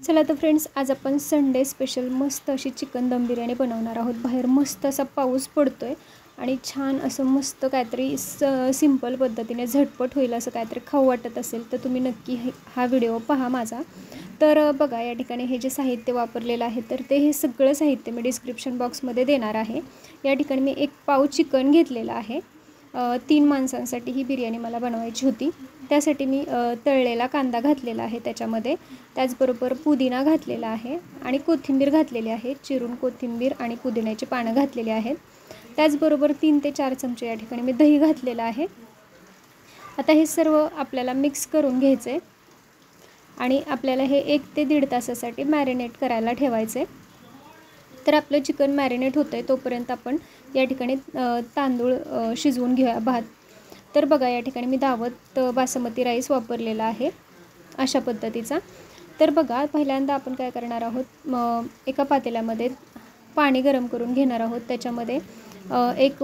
चला तर फ्रेंड्स, आज आपण संडे स्पेशल मस्त अशी चिकन दम बिर्याणी बनवणार आहोत। बाहेर मस्त असा पाऊस पडतोय आणि छान असं मस्त काहीतरी सिंपल पद्धतीने झटपट होईल असं काहीतरी खाऊ वाटत असेल तर तुम्ही नक्की हा व्हिडिओ पहा माझा। तर बघा, या ठिकाणी हे जे साहित्य वापरलेलं आहे तर ते हे सगळं साहित्य मी डिस्क्रिप्शन बॉक्समध्ये देणार आहे। या ठिकाणी मी 1 पाव चिकन घेतलेलं आहे। 3 माणसांसाठी ही बिर्याणी मला बनवायची होती। त्यासाठी मी तळलेला कांदा घातलेला आहे त्याच्यामध्ये, त्याचबरोबर पुदिना घातलेला आहे आणि कोथिंबीर घातलेली आहे। चिरून कोथिंबीर आणि पुदिन्याची पानं घातलेली आहेत। त्याचबरोबर 3 ते 4 चमचे या ठिकाणी मी दही घातलेलं आहे। आता हे सर्व आपल्याला मिक्स करून घ्यायचे आणि आपल्याला हे 1 ते 1.5 तासासाठी मॅरिनेट करायला ठेवायचे। तर आपलं चिकन मॅरिनेट होतंय तोपर्यंत आपण या ठिकाणी तांदूळ शिजवून घेऊया, भात। तर बघा, या ठिकाणी मी दावत बासमती राईस वापरलेला आहे अशा पद्धतीचा। तर बघा, पहिल्यांदा आपण काय करणार आहोत, एका पातेल्यामध्ये पाणी गरम करून घेणार आहोत। त्याच्यामध्ये एक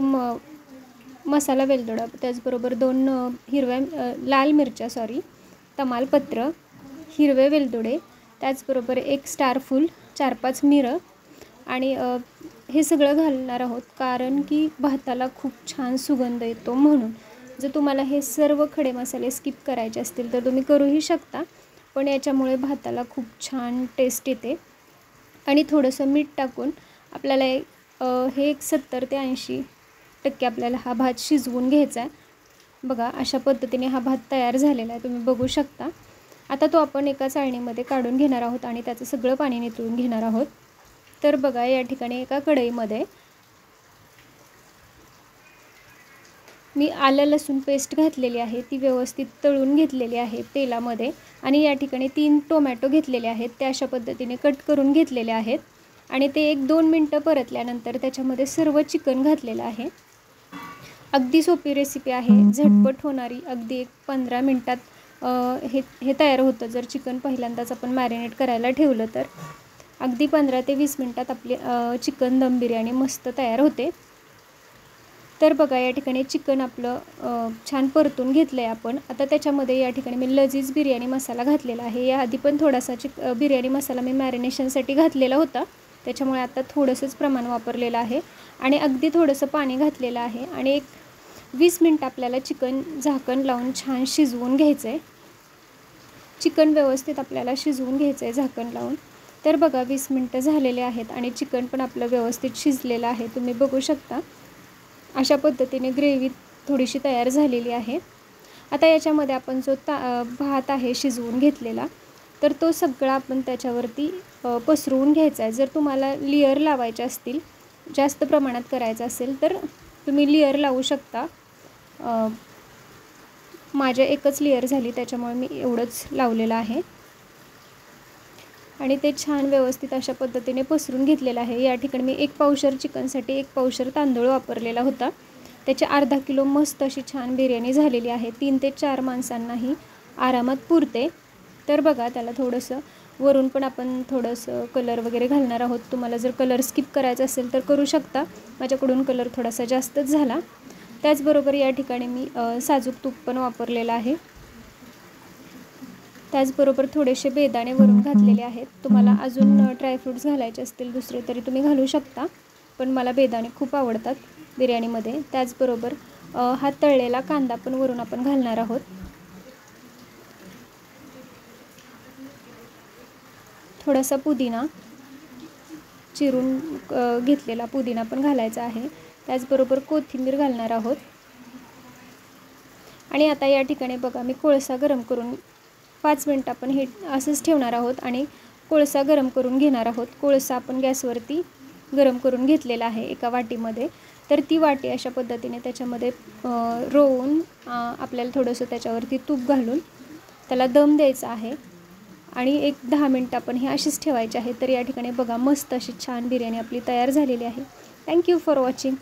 मसाला वेलदोडा, त्याचबरोबर 2 लाल मिरच्या, तमालपत्र, हिरवे वेलदोडे, त्याचबरोबर 1 स्टार फूल, 4-5 मिरं आणि हे सगळं घालणार आहोत कारण की भाताला खूप छान सुगंध येतो म्हणून। जर तुम्हाला हे सर्व खडे मसाले स्किप करायचे असतील तर तुम्ही करूही शकता, पण याच्यामुळे भाताला खूप छान टेस्ट येते। आणि थोडंसं मीठ टाकून आपल्याला हे 70 ते 80% आपल्याला हा भात शिजवून घ्यायचा आहे। बघा, अशा पद्धतीने हा भात तयार झालेला आहे, तुम्ही बघू शकता। आता तो आपण एका चाळणीमध्ये काढून घेणार आहोत आणि त्याचं सगळं पाणी निथळून घेणार आहोत। तर बघा, या ठिकाणी एका कढईमध्ये मी आलं लसूण पेस्ट घातलेली आहे, ती व्यवस्थित तळून घेतलेली आहे तेलामध्ये। आणि या ठिकाणी 3 टोमॅटो घेतलेले आहेत, ते अशा पद्धतीने कट करून घेतलेले आहेत आणि ते 1-2 मिनिटं परतल्यानंतर त्याच्यामध्ये सर्व चिकन घातलेलं आहे। अगदी सोपी रेसिपी आहे, झटपट होणारी, अगदी 15 मिनिटात हे तयार होतं। जर चिकन पहिल्यांदाच आपण मॅरिनेट करायला ठेवलं तर अगदी 15 ते 20 मिनिटात आपली चिकन दम बिर्याणी मस्त तयार होते। तर बघा, या ठिकाणी चिकन आपलं छान परतून घेतलं आहे आपण। आता त्याच्यामध्ये या ठिकाणी मी लजीज बिर्याणी मसाला घातलेला आहे। याआधी पण थोडासा बिर्याणी मसाला मी मॅरिनेशनसाठी घातलेला होता, त्याच्यामुळे आता थोडंसंच प्रमाण वापरलेलं आहे आणि अगदी थोडंसं पाणी घातलेलं आहे आणि 20 मिनिट आपल्याला चिकन झाकण लावून छान शिजवून घ्यायचं आहे। चिकन व्यवस्थित आपल्याला शिजवून घ्यायचं आहे झाकण लावून। तर बघा, 20 मिनिटं झालेले आहेत आणि चिकन पण आपलं व्यवस्थित शिजलेलं आहे, तुम्ही बघू शकता। अशा पद्धतीने ग्रेव्ही थोडीशी तयार झालेली आहे। आता याच्यामध्ये आपण जो भात आहे शिजवून घेतलेला, तर तो सगळा आपण त्याच्यावरती पसरवून घ्यायचा आहे। जर तुम्हाला लेयर लावायचे असतील, जास्त प्रमाणात करायचं असेल तर तुम्ही लेयर लावू शकता। माझ्या 1च लेयर झाली, त्याच्यामुळे मी एवढंच लावलेलं आहे आणि ते छान व्यवस्थित अशा पद्धतीने पसरून घेतलेलं आहे। या ठिकाणी मी 1 पावशर चिकनसाठी 1 पावशर तांदूळ वापरलेला होता, त्याचे अर्धा किलो मस्त अशी छान बिर्याणी झालेली आहे। 3 ते 4 माणसांनाही आरामात पुरते। तर बघा, त्याला थोडंसं वरून पण आपण थोडंसं कलर वगैरे घालणार आहोत। तुम्हाला जर कलर स्किप करायचा असेल तर करू शकता, माझ्याकडून कलर थोडासा जास्तच झाला। त्याचबरोबर या ठिकाणी मी साजूक तूप पण वापरलेलं आहे, त्याचबरोबर थोडेसे बेदाणे वरून घातलेले आहेत। तुम्हाला अजून ड्रायफ्रूट्स घालायचे असतील दुसरे तरी तुम्ही घालू शकता, पण मला बेदाणे खूप आवडतात बिर्याणीमध्ये। त्याचबरोबर हा तळलेला कांदा पण वरून आपण घालणार आहोत। थोडासा पुदिना, चिरून घेतलेला पुदिना पण घालायचा आहे, त्याचबरोबर कोथिंबीर घालणार आहोत। आणि आता या ठिकाणी बघा, मी कोळसा गरम करून 5 मिनिट आपण हे असंच ठेवणार आहोत आणि कोळसा गरम करून घेणार आहोत। कोळसा आपण गॅसवरती गरम करून घेतलेला आहे एका वाटीमध्ये। तर ती वाटी अशा पद्धतीने त्याच्यामध्ये रोवून आपल्याला थोडंसं त्याच्यावरती तूप घालून त्याला दम द्यायचा आहे आणि 10 मिनिट आपण हे अशीच ठेवायचे आहे। तर या ठिकाणी बघा, मस्त अशी छान बिर्याणी आपली तयार झालेली आहे। Thank you for watching.